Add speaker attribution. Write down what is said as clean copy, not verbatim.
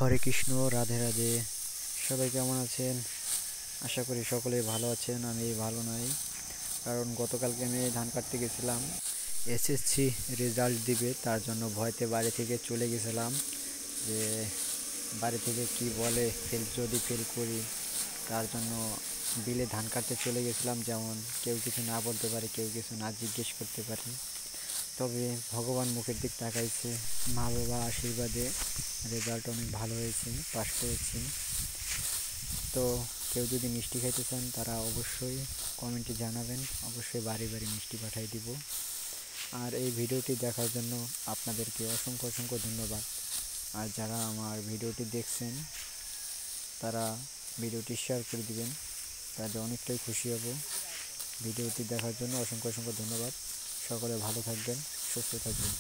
Speaker 1: হরে কৃষ্ণ, রাধে রাধে। সবাই কেমন আছেন? আশা করি সকলেই ভালো আছেন। আমি ভালো নাই, কারণ গতকালকে আমি ধান কাটতে গেছিলাম। এসএসসি রেজাল্ট দিবে, তার জন্য ভয়তে বাড়ি থেকে চলে গেছিলাম। যে বাড়ি থেকে কি বলে, যদি ফেল করি, তার জন্য বিলে ধান কাটতে চলে গেছিলাম। যেমন কেউ কিছু না বলতে পারে, কেউ কিছু না জিজ্ঞেস করতে পারে, তবে ভগবান মুখের দিক তাকাইছে। মা বাবা আশীর্বাদে রেজাল্ট অনেক ভালো হয়েছে, পাস করেছি। তো কেউ যদি মিষ্টি খাইতে চান, তারা অবশ্যই কমেন্টে জানাবেন, অবশ্যই বাড়ি বাড়ি মিষ্টি পাঠিয়ে দিব। আর এই ভিডিওটি দেখার জন্য আপনাদেরকে অসংখ্য অসংখ্য ধন্যবাদ। আর যারা আমার ভিডিওটি দেখছেন, তারা ভিডিওটি শেয়ার করে দিবেন, তাহলে অনেকটাই খুশি হব। ভিডিওটি দেখার জন্য অসংখ্য অসংখ্য ধন্যবাদ। সকলে ভালো থাকবেন, সুস্থ থাকবেন।